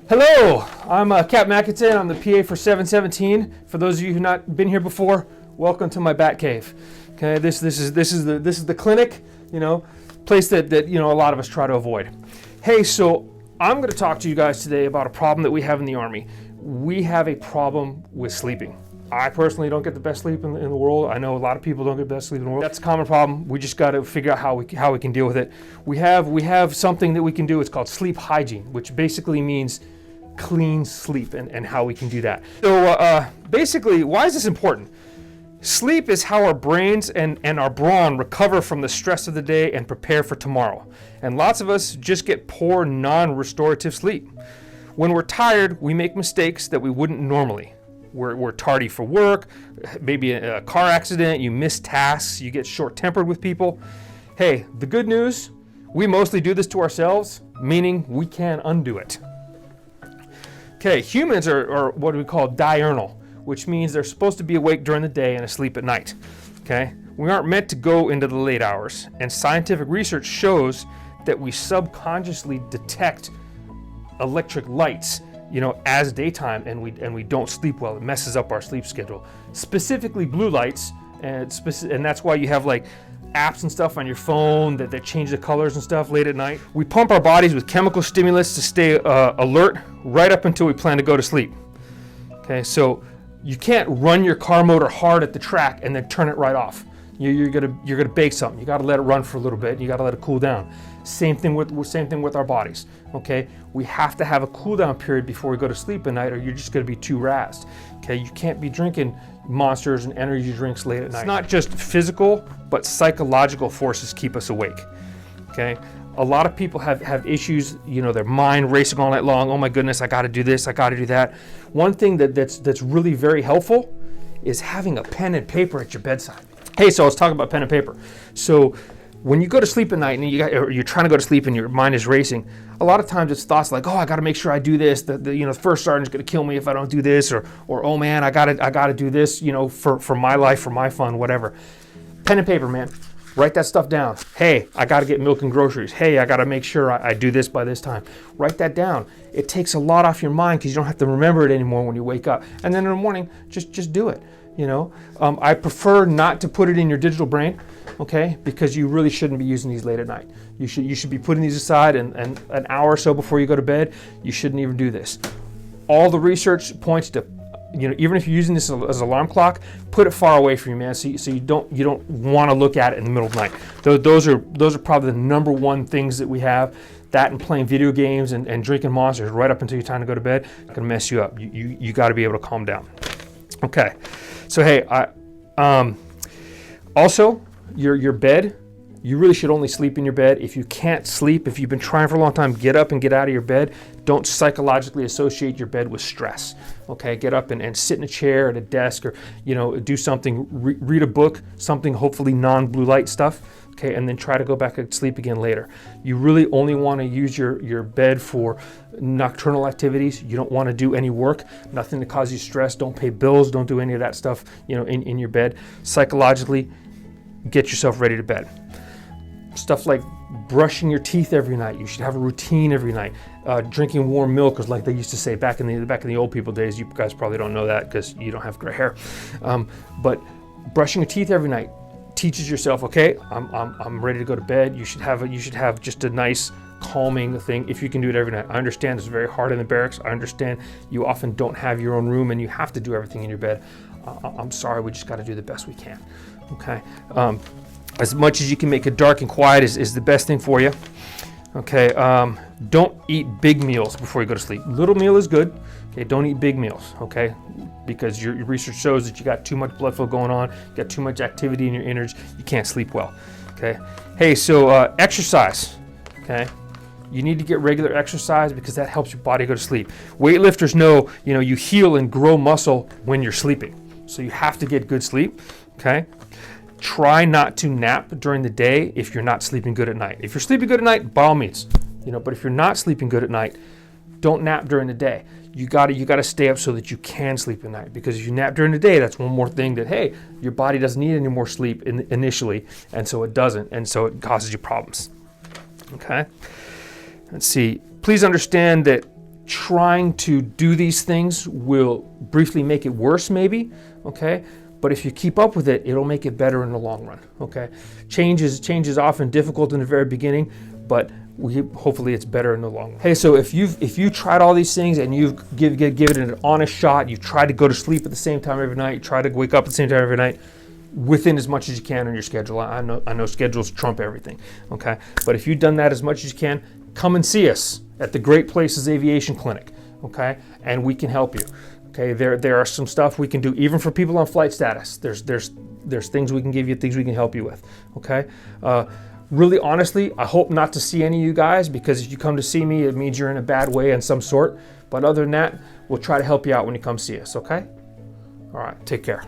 Hello, I'm Cap Mackinson. I'm the PA for 717. For those of you who've not been here before, welcome to my bat cave. Okay, this is the clinic, place that a lot of us try to avoid. Hey, so I'm going to talk to you guys today about a problem that we have in the Army. We have a problem with sleeping. I personally don't get the best sleep in the world. I know a lot of people don't get the best sleep in the world. That's a common problem. We just got to figure out how we can deal with it. We have something that we can do. It's called sleep hygiene, which basically means clean sleep and how we can do that. So basically, why is this important? Sleep is how our brains and our brawn recover from the stress of the day and prepare for tomorrow. And lots of us just get poor, non-restorative sleep. When we're tired, we make mistakes that we wouldn't normally. We're tardy for work, maybe a car accident, you miss tasks, you get short-tempered with people. Hey, the good news, we mostly do this to ourselves, meaning we can undo it. Okay, humans are what we call diurnal, which means they're supposed to be awake during the day and asleep at night. Okay, we aren't meant to go into the late hours, and scientific research shows that we subconsciously detect electric lights as daytime, and we don't sleep well. It messes up our sleep schedule. Specifically blue lights, and that's why you have like apps and stuff on your phone that change the colors and stuff late at night. We pump our bodies with chemical stimulus to stay alert right up until we plan to go to sleep. Okay, so you can't run your car motor hard at the track and then turn it right off. You're gonna bake something. You got to let it run for a little bit. You got to let it cool down. Same thing with our bodies. Okay, we have to have a cool down period before we go to sleep at night, or you're just going to be too razzed. Okay, you can't be drinking Monsters and energy drinks late at night. It's not just physical, but psychological forces keep us awake. Okay, a lot of people have issues. Their mind racing all night long. Oh my goodness, I got to do this. I got to do that. One thing that's really very helpful is having a pen and paper at your bedside. Hey, so let's talk about pen and paper. So when you go to sleep at night and you're trying to go to sleep and your mind is racing, a lot of times it's thoughts like, oh, I got to make sure I do this. The first sergeant's going to kill me if I don't do this, or oh man, I got to do this, for my life, for my fun, whatever. Pen and paper, man. Write that stuff down. Hey, I got to get milk and groceries. Hey, I got to make sure I do this by this time. Write that down. It takes a lot off your mind because you don't have to remember it anymore when you wake up. And then in the morning, just do it. I prefer not to put it in your digital brain, okay? Because you really shouldn't be using these late at night. You should be putting these aside, and an hour or so before you go to bed, you shouldn't even do this. All the research points to, even if you're using this as an alarm clock, put it far away from you, man. So you don't want to look at it in the middle of the night. Those are probably the number one things that we have. That and playing video games and drinking Monsters right up until your time to go to bed can mess you up. You got to be able to calm down. Okay. So hey, also your bed, you really should only sleep in your bed. If you can't sleep, if you've been trying for a long time, get up and get out of your bed. Don't psychologically associate your bed with stress. Okay, get up and sit in a chair at a desk, or do something, read a book, something hopefully non-blue light stuff. Okay, and then try to go back and sleep again later. You really only want to use your bed for nocturnal activities. You don't want to do any work, nothing to cause you stress. Don't pay bills, don't do any of that stuff, in your bed. Psychologically, get yourself ready to bed. Stuff like brushing your teeth every night. You should have a routine every night. Drinking warm milk, is like they used to say back in the old people days. You guys probably don't know that because you don't have gray hair. But brushing your teeth every night teaches yourself, okay, I'm ready to go to bed. You should have just a nice calming thing if you can do it every night. I understand it's very hard in the barracks. I understand you often don't have your own room and you have to do everything in your bed. I'm sorry, we just got to do the best we can. Okay, as much as you can make it dark and quiet is the best thing for you. Okay, don't eat big meals before you go to sleep. Little meal is good. Okay, don't eat big meals. Okay, because your research shows that you got too much blood flow going on, you got too much activity in your innards, you can't sleep well. Okay, hey, so exercise. Okay, you need to get regular exercise because that helps your body go to sleep. Weightlifters know, you heal and grow muscle when you're sleeping, so you have to get good sleep. Okay. Try not to nap during the day if you're not sleeping good at night. If you're sleeping good at night, by all means, but if you're not sleeping good at night, don't nap during the day. You gotta stay up so that you can sleep at night, because if you nap during the day, that's one more thing that, hey, your body doesn't need any more sleep initially, and so it doesn't, and so it causes you problems. Okay? Let's see. Please understand that trying to do these things will briefly make it worse maybe, okay? But if you keep up with it, it'll make it better in the long run, okay? Change is often difficult in the very beginning, but hopefully it's better in the long run. Hey, so if you tried all these things and you've give it an honest shot, you've tried to go to sleep at the same time every night, you try to wake up at the same time every night, within as much as you can on your schedule. I know schedules trump everything, okay? But if you've done that as much as you can, come and see us at the Great Places Aviation Clinic, okay? And we can help you, okay? There are some stuff we can do even for people on flight status. There's things we can give you, things we can help you with, okay? Really honestly, I hope not to see any of you guys, because if you come to see me, it means you're in a bad way in some sort. But other than that, we'll try to help you out when you come see us, okay? All right, take care.